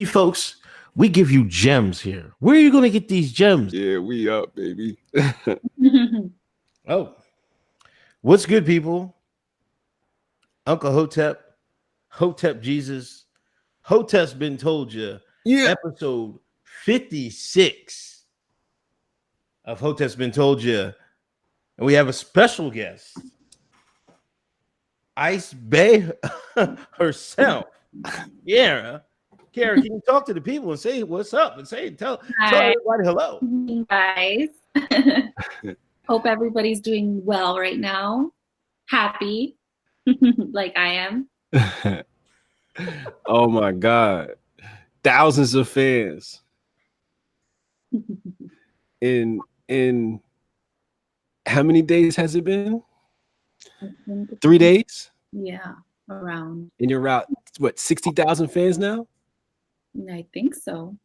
folks, we give you gems here. Where are you going to get these gems? Yeah, we up, baby. Oh, what's good, people? Uncle Hotep, Hotep Jesus, Hotep's been told you. Yeah. Episode 56 of Hotep's been told you. And we have a special guest, Ice Bay herself. Yeah. Kara, can you talk to the people and say what's up and tell everybody hello? Guys. Hope everybody's doing well right now. Happy, like I am. Oh my God. Thousands of fans. In how many days has it been? 3 days? Yeah, around. And you're out, what, 60,000 fans now? I think so.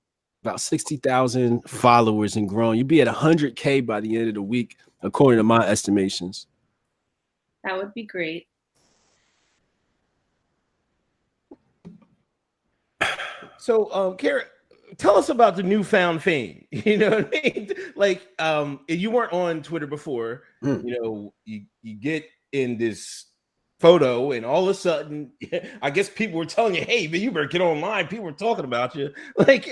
About 60,000 followers and growing. You'll be at 100K by the end of the week, according to my estimations. That would be great. So, Kara, tell us about the newfound fame. You know what I mean? Like, you weren't on Twitter before. You know, you get in this photo, and all of a sudden, I guess people were telling you, "Hey, man, you better get online." People were talking about you. Like,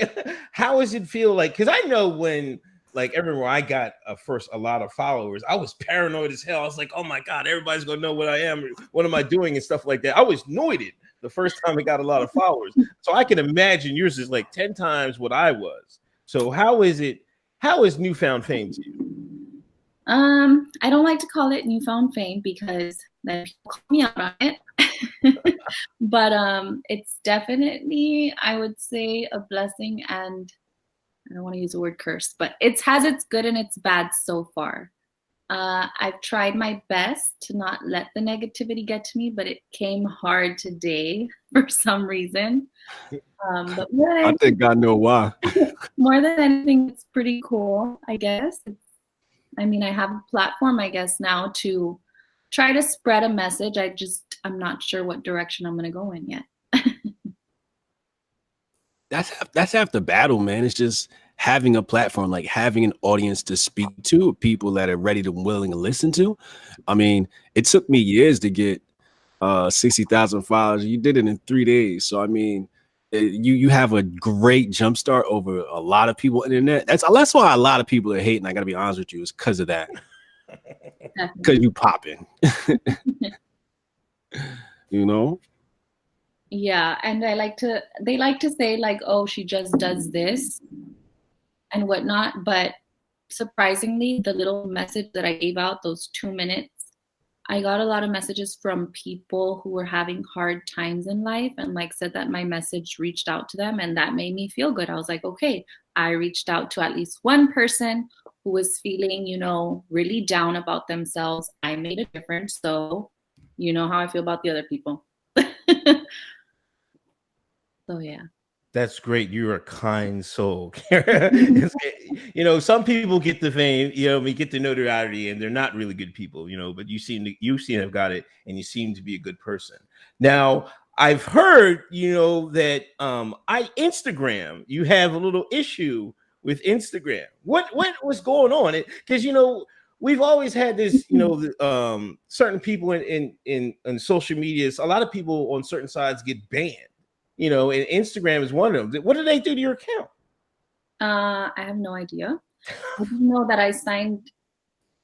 how does it feel like? Because I know when, like, everywhere I got a lot of followers, I was paranoid as hell. I was like, "Oh my God, everybody's gonna know what I am. What am I doing?" and stuff like that. I was annoyed the first time I got a lot of followers. So I can imagine yours is like 10 times what I was. So how is it? How is newfound fame to you? I don't like to call it newfound fame because then people call me out on it. But it's definitely, I would say, a blessing, and I don't want to use the word curse, but it has its good and its bad so far. I've tried my best to not let the negativity get to me, but it came hard today for some reason. But I think I know why. More than anything, it's pretty cool, I guess. I mean, I have a platform, I guess, now to try to spread a message. I'm not sure what direction I'm going to go in yet. That's half the battle, man. It's just having a platform, like having an audience to speak to, people that are ready to, willing to listen to. I mean, it took me years to get 60,000 followers. You did it in 3 days. So, I mean, you have a great jumpstart over a lot of people on the internet. That's why a lot of people are hating. I got to be honest with you. It's because of that. Because you popping. You know? Yeah, and they like to say, like, oh, she just does this and whatnot, but surprisingly, the little message that I gave out, those 2 minutes, I got a lot of messages from people who were having hard times in life and, like, said that my message reached out to them, and that made me feel good. I was like, okay, I reached out to at least one person who was feeling, really down about themselves. I made a difference, so you know how I feel about the other people. So yeah. That's great. You're a kind soul. Some people get the fame, we get the notoriety, and they're not really good people, but you seem to have got it, and you seem to be a good person. Now, I've heard, that Instagram, you have a little issue with Instagram. What was going on? Because we've always had this, certain people in social media. A lot of people on certain sides get banned. And Instagram is one of them. What did they do to your account? I have no idea. I didn't know that I signed.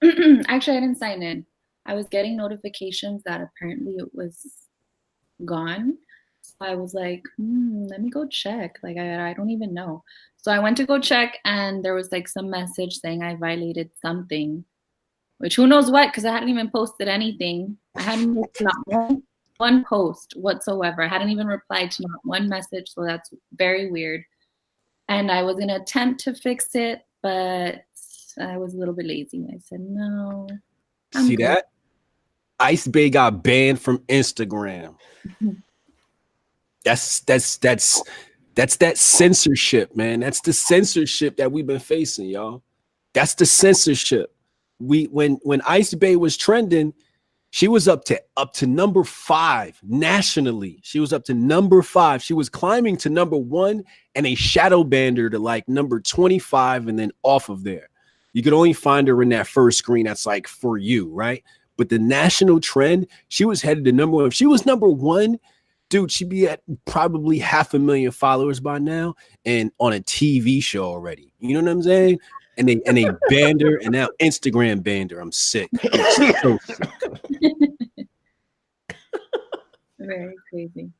Actually, I didn't sign in. I was getting notifications that apparently it was gone. So I was like, let me go check. Like, I don't even know. So I went to go check, and there was like some message saying I violated something, which who knows what, because I hadn't even posted anything. I hadn't made not one post whatsoever. I hadn't even replied to not one message, so that's very weird. And I was gonna attempt to fix it, but I was a little bit lazy. I said no. See good. That? Ice Bay got banned from Instagram. That's that censorship, man. That's the censorship that we've been facing, y'all. That's the censorship. When Ice Bay was trending, She was up to number 5 nationally. She was up to number 5. She was climbing to number 1 and a shadow banned her to like number 25 and then off of there. You could only find her in that first screen that's like for you, right? But the national trend, she was headed to number 1. If she was number 1, dude, she'd be at probably 500,000 followers by now and on a TV show already. You know what I'm saying? And they banned her, and now Instagram banned her. I'm sick. I'm so sick. Very crazy.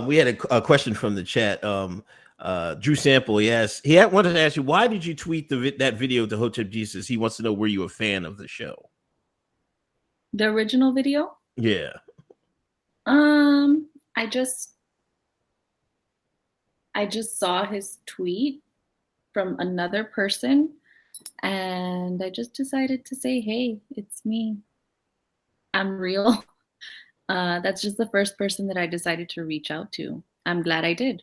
We had a question from the chat. Drew Sample, he wanted to ask you, why did you tweet that video to Hotep Jesus? He wants to know, were you a fan of the show? The original video? Yeah. I just saw his tweet from another person, and I just decided to say, hey, it's me. I'm real. That's just the first person that I decided to reach out to. I'm glad I did.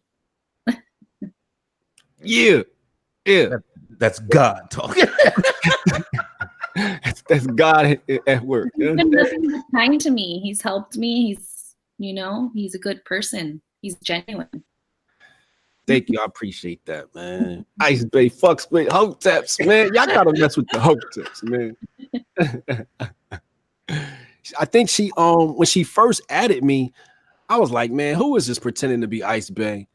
Yeah. That's God talking. That's God at work. He's been nothing but kind to me. He's helped me. He's a good person. He's genuine. Thank you. I appreciate that, man. Ice Bay fucks with Hoteps, man. Y'all gotta mess with the Hoteps, man. I think she when she first added me, I was like, man, who is this pretending to be Ice Bay?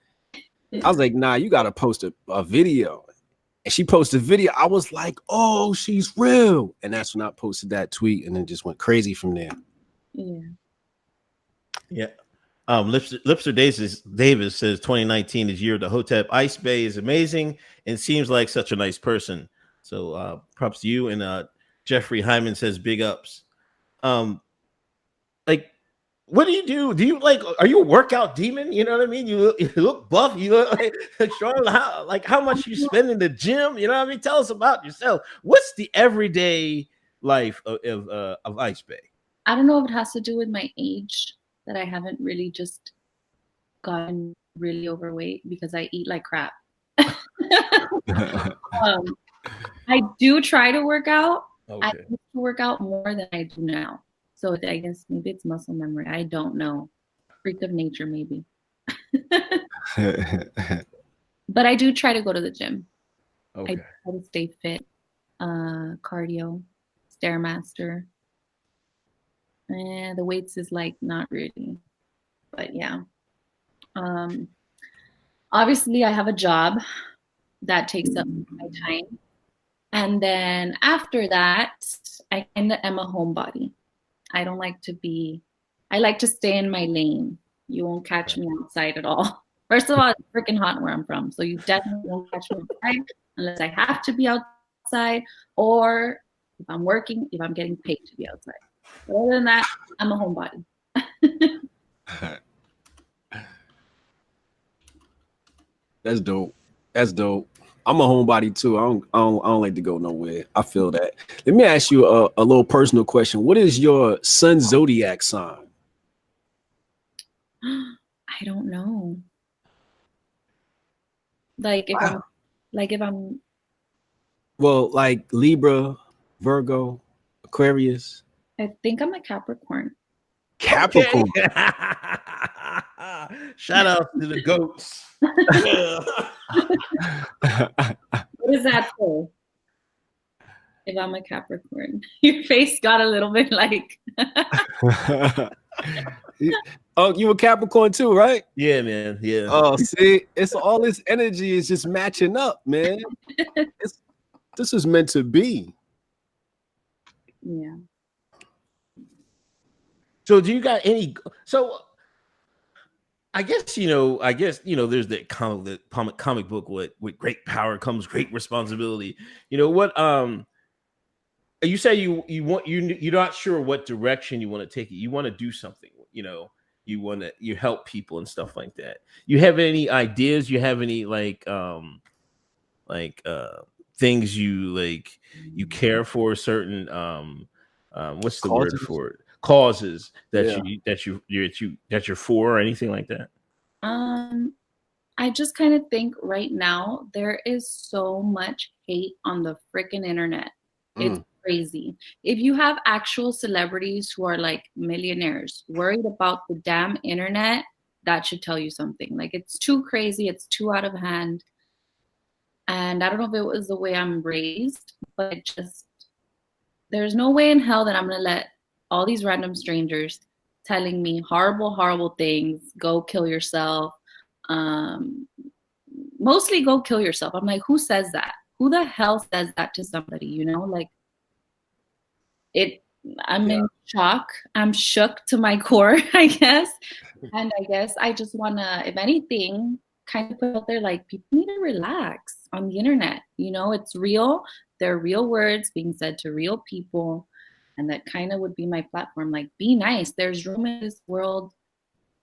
I was like, nah, you gotta post a video. And she posted a video. I was like, oh, she's real. And that's when I posted that tweet, and then just went crazy from there. Yeah. Lipster Davis says 2019 is year of the Hotep. Ice Bay is amazing and seems like such a nice person. So props to you. And Jeffrey Hyman says big ups. Like, what do you do? Do you are you a workout demon? You know what I mean? You look buff. You look like strong. How much you spend in the gym? You know what I mean? Tell us about yourself. What's the everyday life of Ice Bay? I don't know if it has to do with my age, that I haven't really just gotten really overweight because I eat like crap. I do try to work out. Okay. I used to work out more than I do now. So I guess maybe it's muscle memory. I don't know. Freak of nature, maybe. But I do try to go to the gym. Okay. I try to stay fit. Cardio, Stairmaster. The weights is like not really. But yeah. Obviously, I have a job that takes up my time. And then after that, I kind of am a homebody. I don't like to be, I like to stay in my lane. You won't catch me outside at all. First of all, it's freaking hot where I'm from. So you definitely won't catch me outside unless I have to be outside, or if I'm working, if I'm getting paid to be outside. But other than that, I'm a homebody. That's dope. That's dope. I'm a homebody too. I don't like to go nowhere. I feel that. Let me ask you a little personal question. What is your sun zodiac sign? I don't know. If I'm well, like Libra, Virgo, Aquarius. I think I'm a Capricorn. Capricorn. Okay. Shout out to the goats. What is that for? If I'm a Capricorn, your face got a little bit like. Oh, you a Capricorn too, right? Yeah, man. Yeah. Oh, see, it's all this energy is just matching up, man. This is meant to be. Yeah. So, do you got any? So, I guess there's that comic book with great power comes great responsibility. You know what? You say you're not sure what direction you want to take it. You want to do something. You help people and stuff like that. You have any ideas? You have any things you care for, certain what's the word for it? Causes that you're for, or anything like that? I just kind of think right now there is so much hate on the freaking internet. It's crazy. If you have actual celebrities who are like millionaires worried about the damn internet, that should tell you something. Like, it's too crazy, it's too out of hand. And I don't know if it was the way I'm raised, but it just, there's no way in hell that I'm gonna let all these random strangers telling me horrible, horrible things, go kill yourself. Mostly go kill yourself. I'm like, who says that? Who the hell says that to somebody? You know, like, I'm in shock. I'm shook to my core, I guess. And I guess I just wanna, if anything, kind of put out there, like, people need to relax on the internet. You know, it's real. There are real words being said to real people. And that kind of would be my platform. Like, be nice. There's room in this world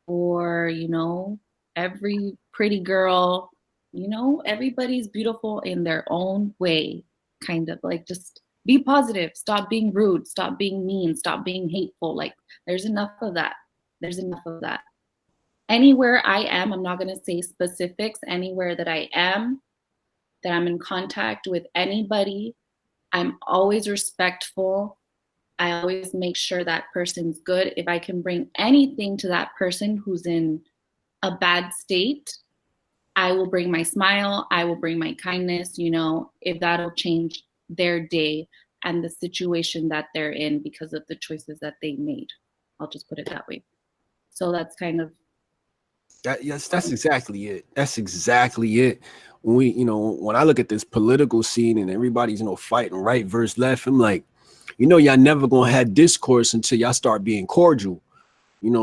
for, you know, every pretty girl. You know, everybody's beautiful in their own way. Kind of like, just be positive. Stop being rude. Stop being mean. Stop being hateful. Like, there's enough of that. There's enough of that. Anywhere I am, I'm not going to say specifics, anywhere that I am, that I'm in contact with anybody, I'm always respectful. I always make sure that person's good. If I can bring anything to that person who's in a bad state, I will bring my smile. I will bring my kindness, you know, if that'll change their day and the situation that they're in because of the choices that they made. I'll just put it that way. So that's kind of, yes, that's exactly it. That's exactly it. When we, when I look at this political scene and everybody's, fighting right versus left, I'm like, y'all never gonna have discourse until y'all start being cordial.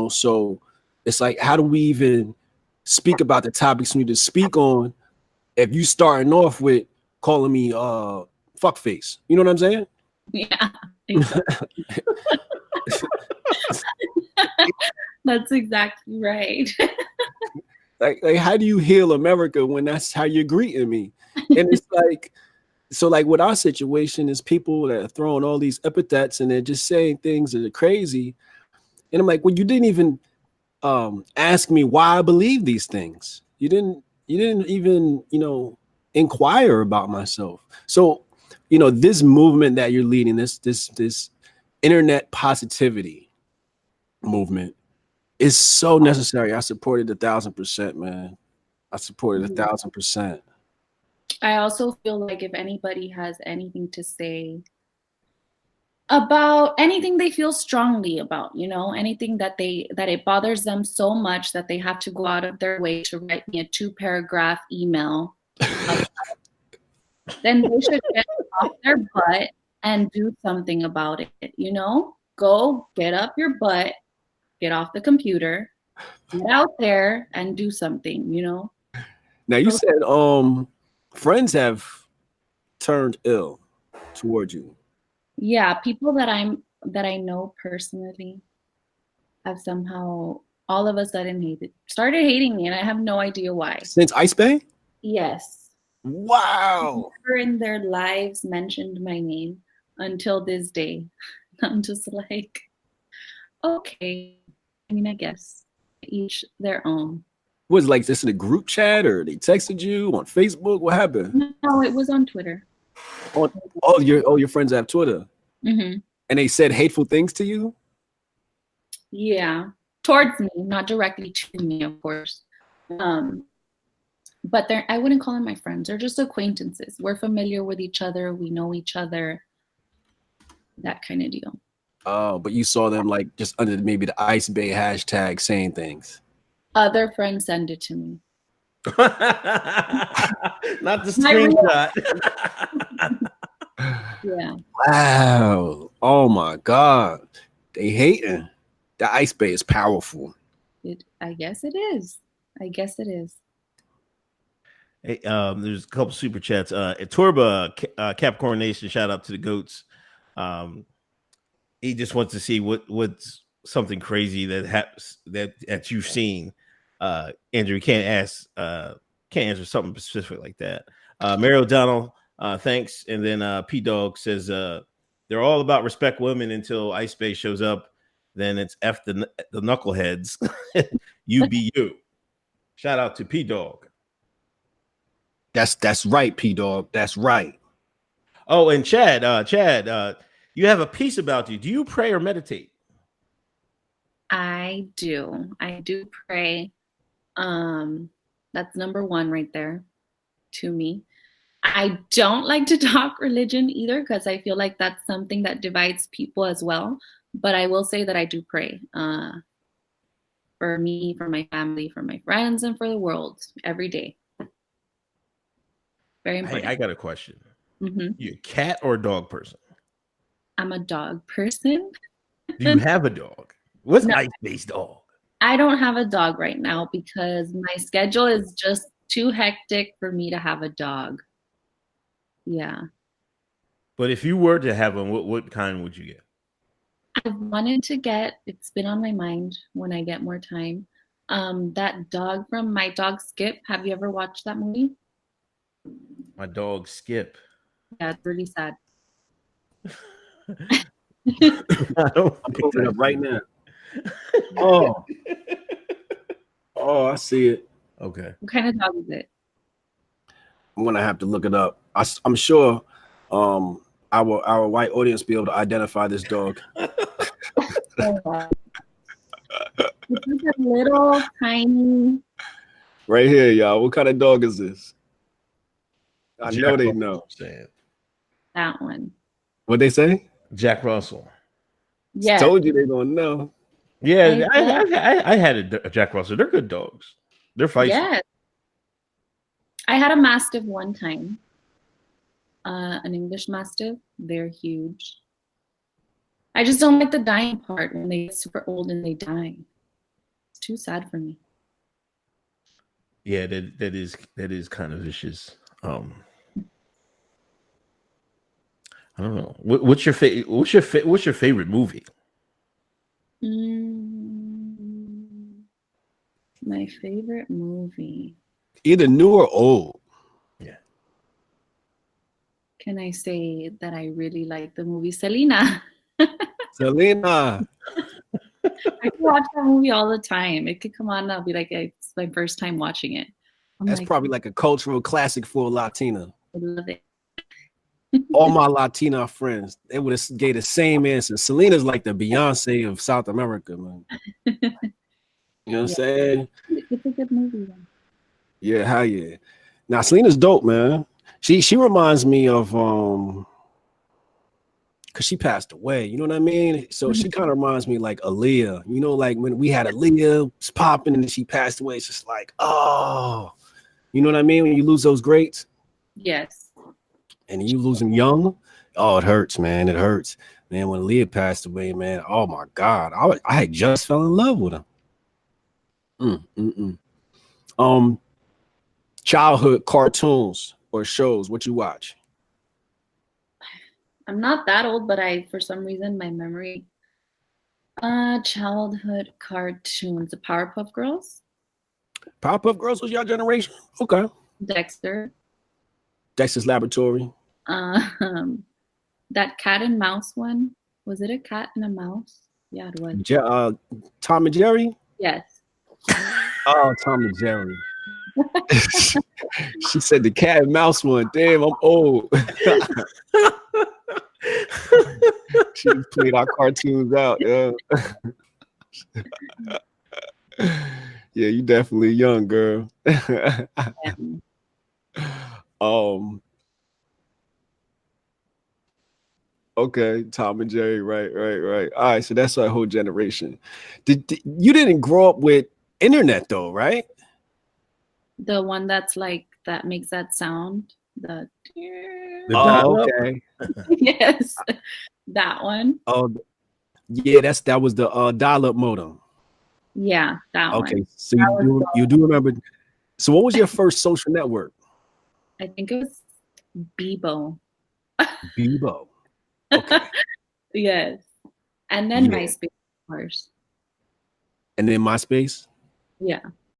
So it's like, how do we even speak about the topics we need to speak on if you starting off with calling me fuckface? You know what I'm saying? Yeah. Exactly. That's exactly right. like how do you heal America when that's how you're greeting me? And it's like, so like with our situation is people that are throwing all these epithets and they're just saying things that are crazy. And I'm like, well, you didn't even ask me why I believe these things. You didn't even, inquire about myself. So, this movement that you're leading, this internet positivity movement is so necessary. I supported 1,000%, man. I supported 1,000%. I also feel like if anybody has anything to say about anything they feel strongly about, anything that it bothers them so much that they have to go out of their way to write me a 2-paragraph email, then they should get off their butt and do something about it. Go get up your butt, get off the computer, get out there and do something. Now you said friends have turned ill toward you. Yeah, people that I know personally have somehow all of a sudden started hating me, and I have no idea why. Since Ice Bay? Yes. Wow. Never in their lives mentioned my name until this day. I'm just like, okay. I mean, I guess each their own. Was like this in a group chat or they texted you on Facebook? What happened? No, it was on Twitter. All your friends have Twitter. Mm-hmm. And they said hateful things to you? Yeah, towards me, not directly to me, of course. But I wouldn't call them my friends. They're just acquaintances. We're familiar with each other. We know each other. That kind of deal. Oh, but you saw them like just under maybe the Ice Bay hashtag saying things. Other friends send it to me. Not the screenshot. Yeah. Wow. Oh my God. They hating. The Ice Bay is powerful. I guess it is. Hey, there's a couple super chats. Turba Capricorn Nation, shout out to the goats. He just wants to see what's something crazy that you've seen. Andrew, can't answer something specific like that. Mary O'Donnell, thanks. And then P Dog says they're all about respect women until Ice Bay shows up. Then it's F the knuckleheads. You be you. Shout out to P Dog. That's right, P Dog. That's right. Oh, and Chad, you have a piece about you. Do you pray or meditate? I do. I do pray. That's number one right there to me. I don't like to talk religion either because I feel like that's something that divides people as well. But I will say that I do pray for me, for my family, for my friends, and for the world every day. Very important. Hey, I got a question. Mm-hmm. You a cat or a dog person? I'm a dog person. Do you have a dog? What's No. ice-based dog? I don't have a dog right now because my schedule is just too hectic for me to have a dog. Yeah. But if you were to have one, what kind would you get? I've wanted to get, it's been on my mind when I get more time. That dog from My Dog Skip. Have you ever watched that movie? My dog Skip. Yeah, it's really sad. I'm pulling it up right now. Oh, I see it. Okay. What kind of dog is it? I'm gonna have to look it up. I'm sure our white audience be able to identify this dog. It's like a little tiny. Right here, y'all. What kind of dog is this? I know they know. That one. What they say? Jack Russell. Yeah. Told you they gonna know. Yeah, I had a Jack Russell. They're good dogs. They're feisty. Yes. I had a Mastiff one time. An English Mastiff. They're huge. I just don't like the dying part when they get super old and they die. It's too sad for me. Yeah, that is kind of vicious. I don't know. What's your favorite movie? My favorite movie. Either new or old. Yeah. Can I say that I really like the movie Selena? Selena. I can watch that movie all the time. It could come on and I'll be like, it's my first time watching it. That's probably like a cultural classic for a Latina. I love it. All my Latina friends, they would have gave the same answer. Selena's like the Beyonce of South America, man. You know what I'm saying? It's a good movie, though. Yeah, hell yeah. Now Selena's dope, man. She reminds me of because she passed away, you know what I mean? So she kind of reminds me like Aaliyah, you know, like when we had Aaliyah was popping and then she passed away. It's just like, oh, you know what I mean? When you lose those greats. Yes. And you lose them young, oh, it hurts, man. It hurts, man. When Leah passed away, man, oh my God, I had just fell in love with her. Childhood cartoons or shows, what you watch? I'm not that old, but for some reason, my memory. Childhood cartoons, the Powerpuff Girls. Powerpuff Girls was your generation? Okay. Dexter's Laboratory. That cat and mouse one. Was it a cat and a mouse? Yeah, it was. Tom and Jerry? Yes. Oh, Tom and Jerry. She said the cat and mouse one. Damn, I'm old. She played our cartoons out. Yeah. Yeah, you definitely young, girl. Okay, Tom and Jerry, right. All right, so that's our whole generation. You didn't grow up with internet though, right? The one that's like that makes that sound. The okay. Yes, that one. Oh, yeah, that was the dial-up modem. Yeah, that one. Okay, so you do remember. So what was your first social network? I think it was Bebo. Bebo. Okay. Yes. And then MySpace, of course. And then MySpace? Yeah.